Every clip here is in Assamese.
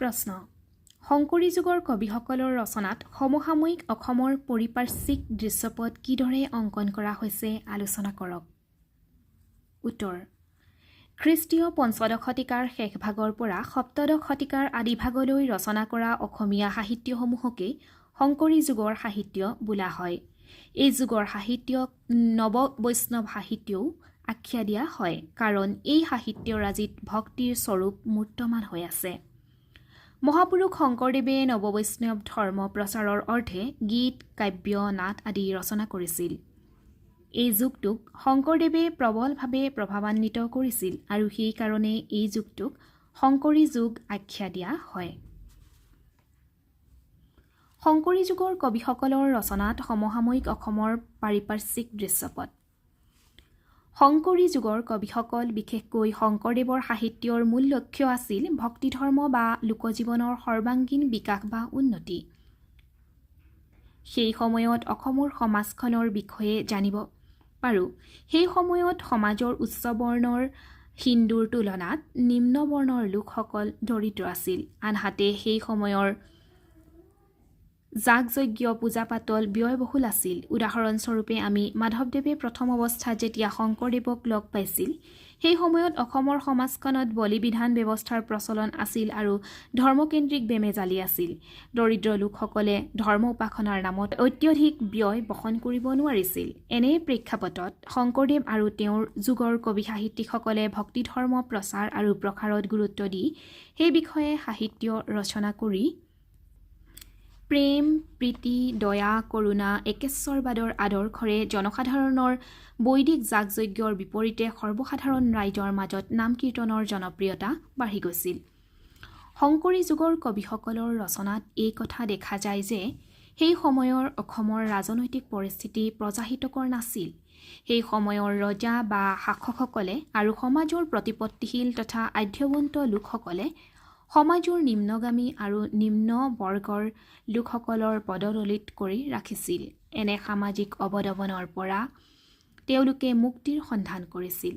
প্ৰশ্ন শংকৰী যুগৰ কবিসকলৰ ৰচনাত সমসাময়িক অসমৰ পৰিপাৰ্শ্বিক দৃশ্যপট কিদৰে অংকন কৰা হৈছে আলোচনা কৰক উত্তৰ খ্ৰীষ্টীয় পঞ্চদশ শতিকাৰ শেষভাগৰ পৰা সপ্তদশ শতিকাৰ আদিভাগলৈ ৰচনা কৰা অসমীয়া সাহিত্যসমূহকে শংকৰী যুগৰ সাহিত্য বোলা হয় এই যুগৰ সাহিত্যক নৱ বৈষ্ণৱ সাহিত্যও আখ্যা দিয়া হয় কাৰণ এই সাহিত্যৰাজিত ভক্তিৰ স্বৰূপ মূৰ্তমান হৈ আছে মহাপুৰুষ শংকৰদেৱে নৱবৈষ্ণৱ ধৰ্ম প্ৰচাৰৰ অৰ্থে গীত কাব্য নাট আদি ৰচনা কৰিছিল এই যুগটোক শংকৰদেৱে প্ৰবলভাৱে প্ৰভাৱান্বিত কৰিছিল আৰু সেই কাৰণে এই যুগটোক শংকৰী যুগ আখ্যা দিয়া হয় শংকৰী যুগৰ কবিসকলৰ ৰচনাত সমসাময়িক অসমৰ পাৰিপাৰ্শ্বিক দৃশ্যপট শংকৰী যুগৰ কবিসকল বিশেষকৈ শংকৰদেৱৰ সাহিত্যৰ মূল লক্ষ্য আছিল ভক্তিধৰ্ম বা লোকজীৱনৰ সৰ্বাংগীন বিকাশ বা উন্নতি সেই সময়ত অসমৰ সমাজখনৰ বিষয়ে জানিব পাৰো সেই সময়ত সমাজৰ উচ্চ বৰ্ণৰ হিন্দুৰ তুলনাত নিম্ন বৰ্ণৰ লোকসকল দৰিদ্ৰ আছিল আনহাতে সেই সময়ৰ যাগযজ্ঞ পূজা পাতল ব্যয়বহুল আছিল উদাহৰণস্বৰূপে আমি মাধৱদেৱে প্ৰথম অৱস্থাত যেতিয়া শংকৰদেৱক লগ পাইছিল সেই সময়ত অসমৰ সমাজখনত বলিবিধান ব্যৱস্থাৰ প্ৰচলন আছিল আৰু ধৰ্মকেন্দ্ৰিক বেমেজালি আছিল দৰিদ্ৰ লোকসকলে ধৰ্ম উপাসনাৰ নামত অত্যধিক ব্যয় বহন কৰিব নোৱাৰিছিল এনে প্ৰেক্ষাপটত শংকৰদেৱ আৰু তেওঁৰ যুগৰ কবি সাহিত্যিকসকলে ভক্তি ধৰ্ম প্ৰচাৰ আৰু প্ৰসাৰত গুৰুত্ব দি সেই বিষয়ে সাহিত্য ৰচনা কৰি প্ৰেম প্ৰীতি দয়া কৰুণা একেশ্বৰবাদৰ আদৰ্শৰে জনসাধাৰণৰ বৈদিক যাগযজ্ঞৰ বিপৰীতে সৰ্বসাধাৰণ ৰাইজৰ মাজত নাম কীৰ্তনৰ জনপ্ৰিয়তা বাঢ়ি গৈছিল শংকৰী যুগৰ কবিসকলৰ ৰচনাত এই কথা দেখা যায় যে সেই সময়ৰ অসমৰ ৰাজনৈতিক পৰিস্থিতি প্ৰজাহিতকৰ নাছিল সেই সময়ৰ ৰজা বা শাসকসকলে আৰু সমাজৰ প্ৰতিপত্তিশীল তথা আধ্যৱন্ত লোকসকলে সমাজৰ নিম্নগামী আৰু নিম্ন বৰ্গৰ লোকসকলৰ পদদলিত কৰি ৰাখিছিল এনে সামাজিক অৱদমনৰ পৰা তেওঁলোকে মুক্তিৰ সন্ধান কৰিছিল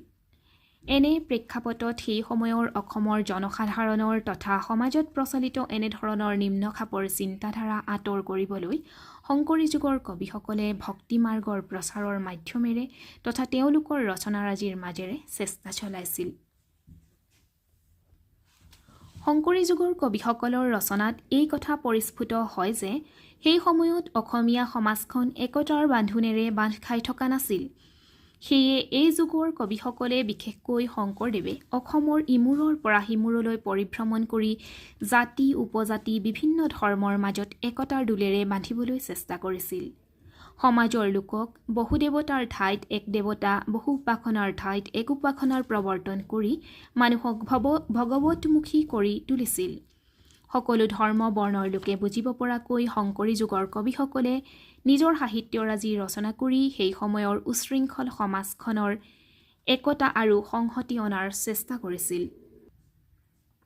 এনে প্ৰেক্ষাপটত সেই সময়ৰ অসমৰ জনসাধাৰণৰ তথা সমাজত প্ৰচলিত এনেধৰণৰ নিম্ন খাপৰ চিন্তাধাৰা আঁতৰ কৰিবলৈ শংকৰী যুগৰ কবিসকলে ভক্তি মাৰ্গৰ প্ৰচাৰৰ মাধ্যমেৰে তথা তেওঁলোকৰ ৰচনাৰাজিৰ মাজেৰে চেষ্টা চলাইছিল শংকৰী যুগৰ কবিসকলৰ ৰচনাত এই কথা পৰিস্ফুট হয় যে সেই সময়ত অসমীয়া সমাজখন একতাৰ বান্ধোনেৰে বান্ধ খাই থকা নাছিল সেয়ে এই যুগৰ কবিসকলে বিশেষকৈ শংকৰদেৱে অসমৰ ইমূৰৰ পৰা সিমূৰলৈ পৰিভ্ৰমণ কৰি জাতি উপজাতি বিভিন্ন ধৰ্মৰ মাজত একতাৰ দোলেৰে বান্ধিবলৈ চেষ্টা কৰিছিল সমাজৰ লোকক বহু দেৱতাৰ ঠাইত এক দেৱতা বহু উপাসনাৰ ঠাইত এক উপাসনাৰ প্ৰৱৰ্তন কৰি মানুহক ভগৱতমুখী কৰি তুলিছিল সকলো ধৰ্ম বৰ্ণৰ লোকে বুজিব পৰাকৈ শংকৰী যুগৰ কবিসকলে নিজৰ সাহিত্যৰাজি ৰচনা কৰি সেই সময়ৰ উশৃংখল সমাজখনৰ একতা আৰু সংহতি অনাৰ চেষ্টা কৰিছিল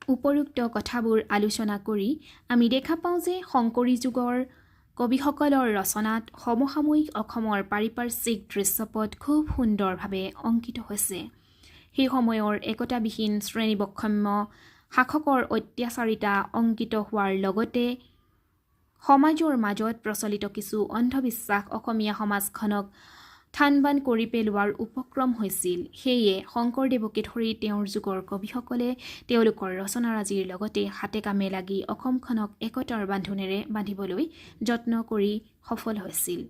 উপৰোক্ত কথাবোৰ আলোচনা কৰি আমি দেখা পাওঁ যে শংকৰী যুগৰ কবিসকলৰ ৰচনাত সমসাময়িক অসমৰ পাৰিপাৰ্শ্বিক দৃশ্যপট খুব সুন্দৰভাৱে অংকিত হৈছে সেই সময়ৰ একতাবিহীন শ্ৰেণীবৈষম্য শাসকৰ অত্যাচাৰিতা অংকিত হোৱাৰ লগতে সমাজৰ মাজত প্ৰচলিত কিছু অন্ধবিশ্বাস অসমীয়া সমাজখনক থানবান কৰি পেলোৱাৰ উপক্ৰম হৈছিল সেয়ে শংকৰদেৱকে ধৰি তেওঁৰ যুগৰ কবিসকলে তেওঁলোকৰ ৰচনাৰাজিৰ লগতে হাতে কামে লাগি অসমখনক একতাৰ বান্ধোনেৰে বান্ধিবলৈ যত্ন কৰি সফল হৈছিল